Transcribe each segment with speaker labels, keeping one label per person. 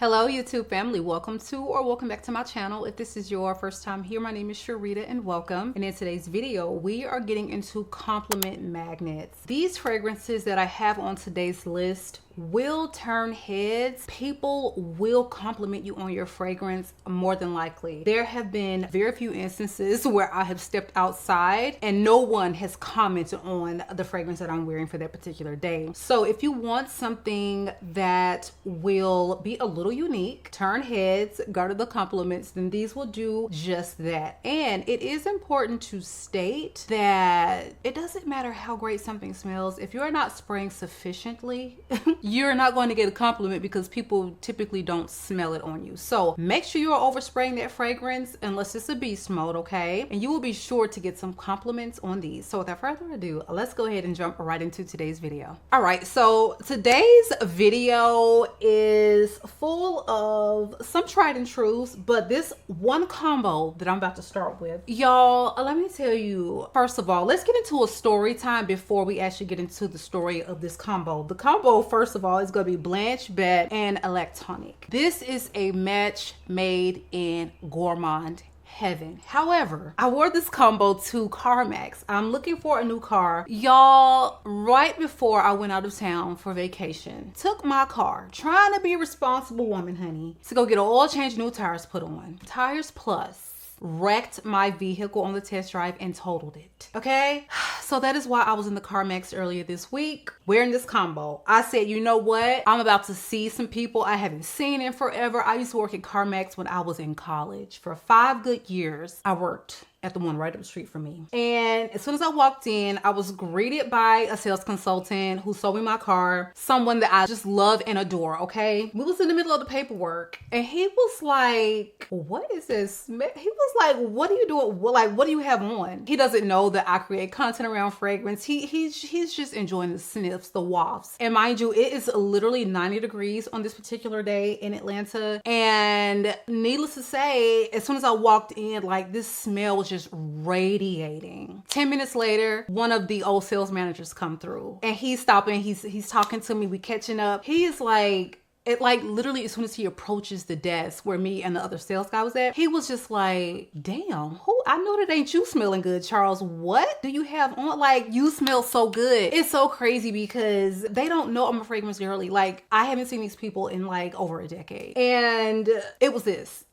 Speaker 1: Hello YouTube family, welcome to or welcome back to my channel. If this is your first time here, my name is Sharita and welcome. And in today's video, we are getting into compliment magnets. These fragrances that I have on today's list will turn heads. People will compliment you on your fragrance more than likely. There have been very few instances where I have stepped outside and no one has commented on the fragrance that I'm wearing for that particular day. So if you want something that will be a little unique, turn heads, garner the compliments, then these will do just that. And it is important to state that it doesn't matter how great something smells. If you're not spraying sufficiently, you're not going to get a compliment because people typically don't smell it on you. So make sure you're overspraying that fragrance unless it's a beast mode, okay? And you will be sure to get some compliments on these. So without further ado, let's go ahead and jump right into today's video. All right, so today's video is full of some tried and truths, but this one combo that I'm about to start with, y'all, let me tell you, first of all, let's get into a story time before we actually get into the story of this combo. The combo, first of all, is going to be Blanche, BETE, and LAC.TON.IC. This is a match made in gourmand heaven. However, I wore this combo to CarMax. I'm looking for a new car. Y'all, right before I went out of town for vacation, took my car, trying to be a responsible woman, honey, to go get an oil change, new tires put on. Tires Plus wrecked my vehicle on the test drive and totaled it. Okay, so that is why I was in the CarMax earlier this week wearing this combo. I said, you know what, I'm about to see some people I haven't seen in forever. I used to work at CarMax when I was in college. For 5 good years I worked at the one right up the street from me. And as soon as I walked in, I was greeted by a sales consultant who sold me my car, someone that I just love and adore, okay? We was in the middle of the paperwork and he was like, what is this? He was like, what are you doing? What do you have on? He doesn't know that I create content around fragrance. He's just enjoying the sniffs, the wafts. And mind you, it is literally 90 degrees on this particular day in Atlanta. And needless to say, as soon as I walked in, like this smell was just radiating. 10 minutes later, one of the old sales managers come through and he's stopping, he's talking to me, we catching up. He is like, literally as soon as he approaches the desk where me and the other sales guy was at, he was just like, damn, I know that ain't you smelling good, Charles. What do you have on? Like, you smell so good. It's so crazy because they don't know I'm a fragrance girly. Like, I haven't seen these people in like over a decade. And it was this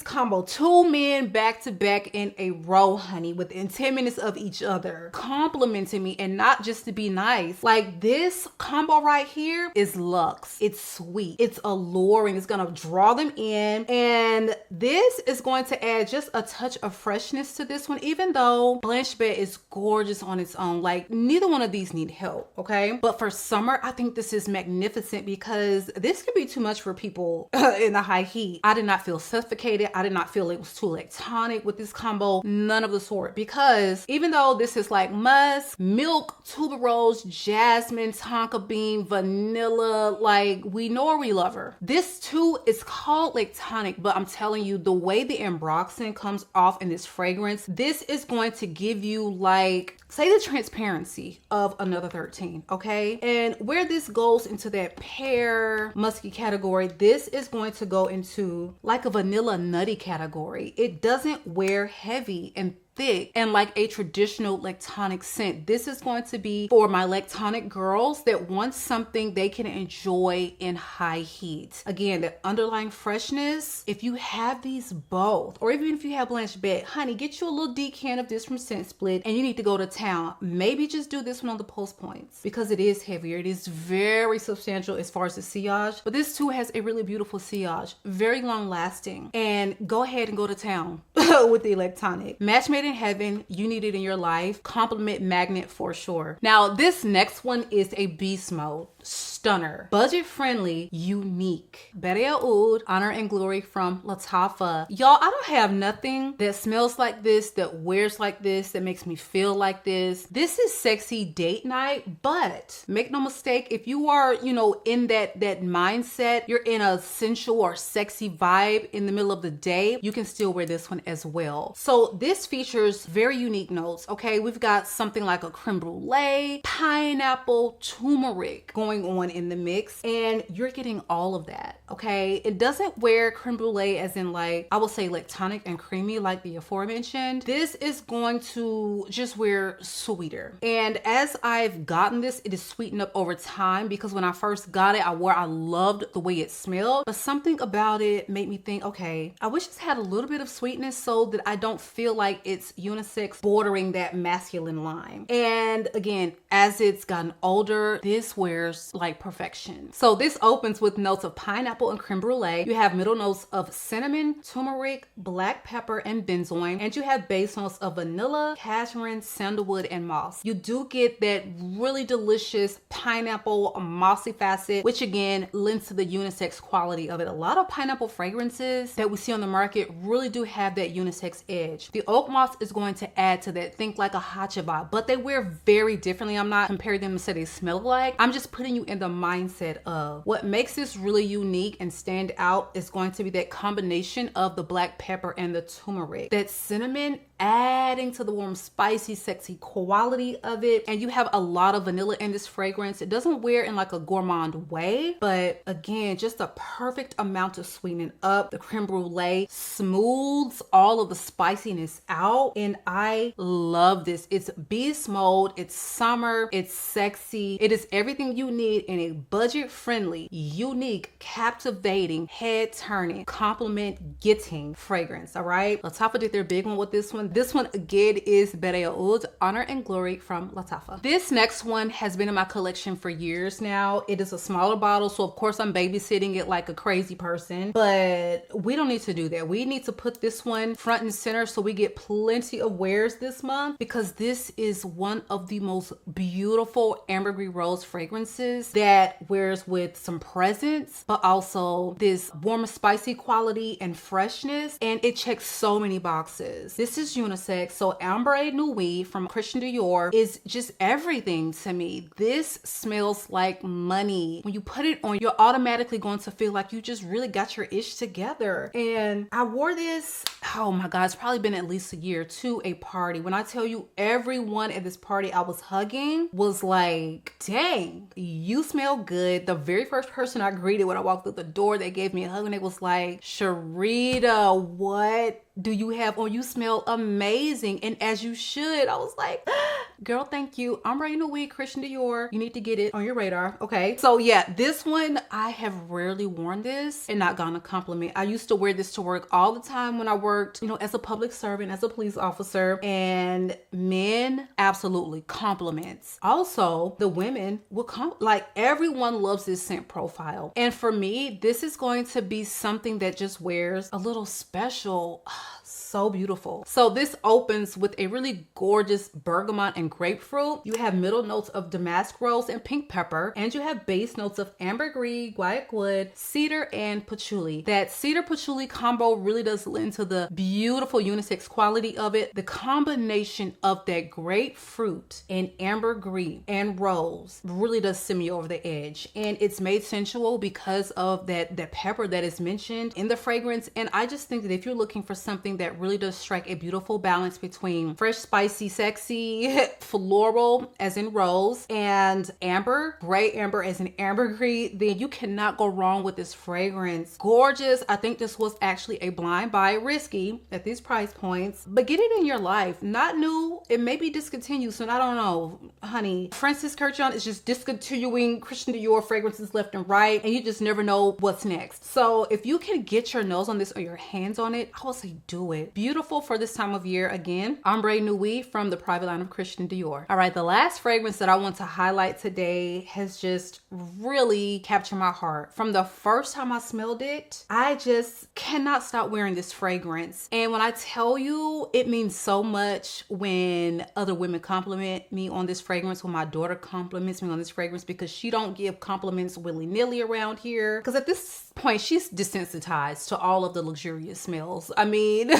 Speaker 1: combo, 2 men back to back in a row, honey, within 10 minutes of each other, complimenting me, and not just to be nice. Like, this combo right here is luxe. It's sweet. It's alluring. It's gonna draw them in, and this is going to add just a touch of freshness to this one. Even though Blanche BETE is gorgeous on its own, like neither one of these need help, okay? But for summer, I think this is magnificent because this could be too much for people in the high heat. I did not feel suffocated. I did not feel it was too lactonic with this combo. None of the sort, because even though this is like musk, milk, tuberose, jasmine, tonka bean, vanilla, like we know we love her. This too is called lactonic, but I'm telling you, the way the ambroxan comes off in this fragrance, this is going to give you, like, say the transparency of Another 13, okay? And where this goes into that pear musky category, this is going to go into like a vanilla nutty category. It doesn't wear heavy and thick and like a traditional lactonic scent. This is going to be for my lactonic girls that want something they can enjoy in high heat. Again, that underlying freshness, if you have these both, or even if you have Blanche BETE, honey, get you a little decant of this from Scent Split and you need to go to town. Maybe just do this one on the pulse points because it is heavier. It is very substantial as far as the sillage, but this too has a really beautiful sillage, very long lasting. And go ahead and go to town with the electronic. Match made in heaven, you need it in your life. Compliment magnet for sure. Now this next one is a beast mode. Stunner, budget friendly, unique. BADE'E, Honor and Glory from Lattafa. Y'all, I don't have nothing that smells like this, that wears like this, that makes me feel like this. This is sexy date night, but make no mistake, if you are, you know, in that mindset, you're in a sensual or sexy vibe in the middle of the day, you can still wear this one as well. So this features very unique notes, okay? We've got something like a creme brulee, pineapple, turmeric going going on in the mix, and you're getting all of that, okay? It doesn't wear creme brulee as in like, I will say like tonic and creamy like the aforementioned. This is going to just wear sweeter. And as I've gotten this, it is sweetened up over time, because when I first got it, I loved the way it smelled, but something about it made me think, okay, I wish this had a little bit of sweetness so that I don't feel like it's unisex bordering that masculine line. And again, as it's gotten older, this wears like perfection. So this opens with notes of pineapple and creme brulee. You have middle notes of cinnamon, turmeric, black pepper, and benzoin. And you have base notes of vanilla, cashmere, sandalwood, and moss. You do get that really delicious pineapple mossy facet, which again lends to the unisex quality of it. A lot of pineapple fragrances that we see on the market really do have that unisex edge. The oak moss is going to add to that. Think like a Hacha vibe, but they wear very differently. I'm not comparing them to say they smell like. I'm just putting you in the mindset of what makes this really unique and stand out is going to be that combination of the black pepper and the turmeric. That cinnamon adding to the warm, spicy, sexy quality of it. And you have a lot of vanilla in this fragrance. It doesn't wear in like a gourmand way, but again, just a perfect amount of sweetening up. The creme brulee smooths all of the spiciness out, and I love this. It's beast mode, it's summer, it's sexy. It is everything you need in a budget-friendly, unique, captivating, head-turning, compliment-getting fragrance, all right? Lattafa did their big one with this one. This one again is BADE'E Honor and Glory from Lattafa. This next one has been in my collection for years now. It is a smaller bottle, so of course I'm babysitting it like a crazy person, but we don't need to do that. We need to put this one front and center so we get plenty of wears this month, because this is one of the most beautiful ambergris rose fragrances that wears with some presence, but also this warm, spicy quality and freshness, and it checks so many boxes. This is unisex, so Une Nuit from Christian Dior is just everything to me. This smells like money. When you put it on, you're automatically going to feel like you just really got your ish together. And I wore this, oh my God, it's probably been at least a year, to a party. When I tell you everyone at this party I was hugging was like, dang, you smell good. The very first person I greeted when I walked through the door, they gave me a hug and it was like, Sharita, what do you have on? You smell amazing, and as you should. I was like, girl, thank you. Une Nuit, Christian Dior. You need to get it on your radar. Okay, so yeah, this one, I have rarely worn this and not gotten a compliment. I used to wear this to work all the time when I worked, you know, as a public servant, as a police officer, and men absolutely compliments. Also, the women will like, everyone loves this scent profile, and for me, this is going to be something that just wears a little special. So beautiful. So this opens with a really gorgeous bergamot and grapefruit. You have middle notes of damask rose and pink pepper, and you have base notes of ambergris, guaiac wood, cedar, and patchouli. That cedar patchouli combo really does lend to the beautiful unisex quality of it. The combination of that grapefruit and ambergris and rose really does send me over the edge, and it's made sensual because of that pepper that is mentioned in the fragrance. And I just think that if you're looking for something that really does strike a beautiful balance between fresh, spicy, sexy, floral as in rose, and amber, gray amber as in ambergris, then you cannot go wrong with this fragrance. Gorgeous. I think this was actually a blind buy, risky at these price points, but get it in your life. Not new. It may be discontinued soon. I don't know, honey. Francis Kurkdjian is just discontinuing Christian Dior fragrances left and right, and you just never know what's next. So if you can get your nose on this or your hands on it, I will say do it. Beautiful for this time of year. Again, Une Nuit from the private line of Christian Dior. All right, the last fragrance that I want to highlight today has just really captured my heart. From the first time I smelled it, I just cannot stop wearing this fragrance. And when I tell you, it means so much when other women compliment me on this fragrance, when my daughter compliments me on this fragrance, because she don't give compliments willy-nilly around here. Because at this point, she's desensitized to all of the luxurious smells. I mean,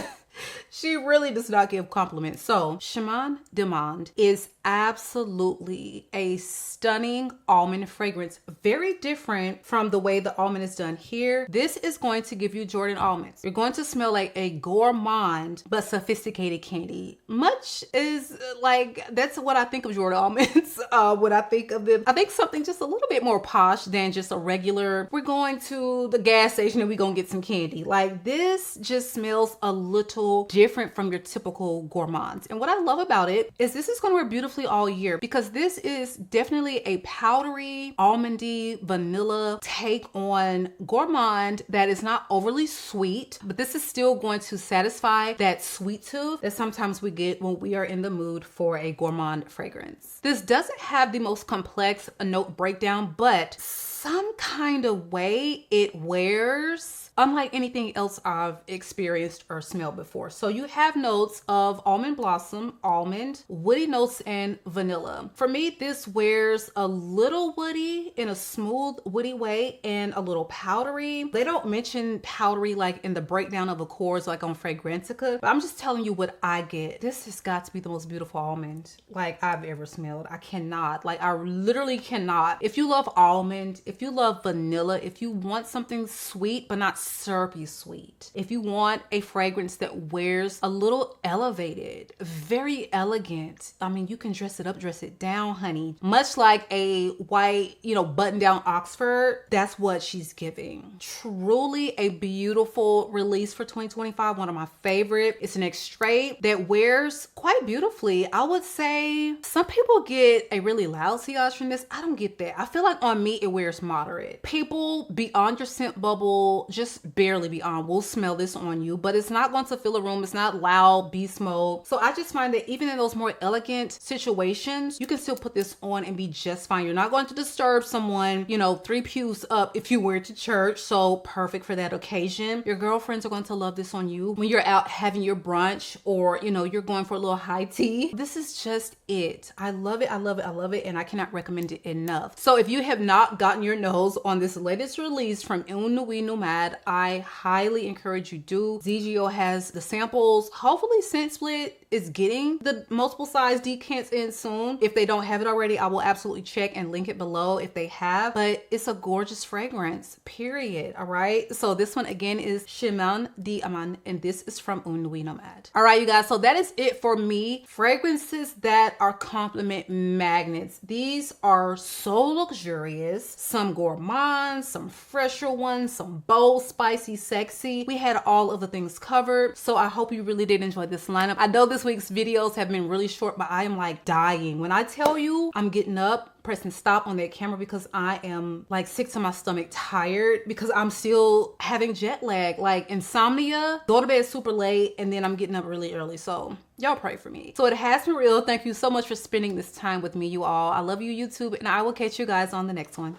Speaker 1: She really does not give compliments. So Chemin Demande is absolutely a stunning almond fragrance. Very different from the way the almond is done here. This is going to give you Jordan almonds. You're going to smell like a gourmand but sophisticated candy. Much is like, that's what I think of Jordan almonds. When I think of them, I think something just a little bit more posh than just a regular, we're going to the gas station and we're gonna get some candy. Like, this just smells a little different from your typical gourmands. And what I love about it is this is gonna wear beautifully all year, because this is definitely a powdery, almondy, vanilla take on gourmand that is not overly sweet, but this is still going to satisfy that sweet tooth that sometimes we get when we are in the mood for a gourmand fragrance. This doesn't have the most complex note breakdown, but some kind of way it wears unlike anything else I've experienced or smelled before. So you have notes of almond blossom, almond, woody notes, and vanilla. For me, this wears a little woody in a smooth woody way and a little powdery. They don't mention powdery like in the breakdown of accords like on Fragrantica, but I'm just telling you what I get. This has got to be the most beautiful almond like I've ever smelled. I cannot, like, I literally cannot. If you love almond, if you love vanilla, if you want something sweet but not syrupy sweet, if you want a fragrance that wears a little elevated, very elegant, I mean, you can dress it up, dress it down, honey. Much like a white, you know, button down Oxford, that's what she's giving. Truly a beautiful release for 2025. One of my favorite. It's an extrait that wears quite beautifully. I would say some people get a really loud sillage from this. I don't get that. I feel like on me, it wears moderate. People beyond your scent bubble, just barely beyond, will smell this on you, but it's not going to fill a room. It's not loud beast mode. So I just find that even in those more elegant situations, you can still put this on and be just fine. You're not going to disturb someone, you know, 3 pews up if you wear it to church. So perfect for that occasion. Your girlfriends are going to love this on you when you're out having your brunch, or, you know, you're going for a little high tea. This is just it. I love it. I love it. I love it. And I cannot recommend it enough. So if you have not gotten your nose on this latest release from Une Nuit Nomade, I highly encourage you do. ZGO has the samples. Hopefully Scent Split is getting the multiple size decants in soon. If they don't have it already, I will absolutely check and link it below if they have, but it's a gorgeous fragrance, period. All right. So this one again is Chemin Demande, and this is from Une Nuit Nomade. All right, you guys. So that is it for me. Fragrances that are compliment magnets. These are so luxurious. Some gourmand, some fresher ones, some bold, spicy, sexy. We had all of the things covered. So I hope you really did enjoy this lineup. I know this week's videos have been really short, but I am like dying. When I tell you I'm getting up, pressing stop on that camera because I am like sick to my stomach, tired because I'm still having jet lag, like insomnia, go to bed super late, and then I'm getting up really early. So y'all pray for me. So it has been real. Thank you so much for spending this time with me, you all. I love you, YouTube, and I will catch you guys on the next one.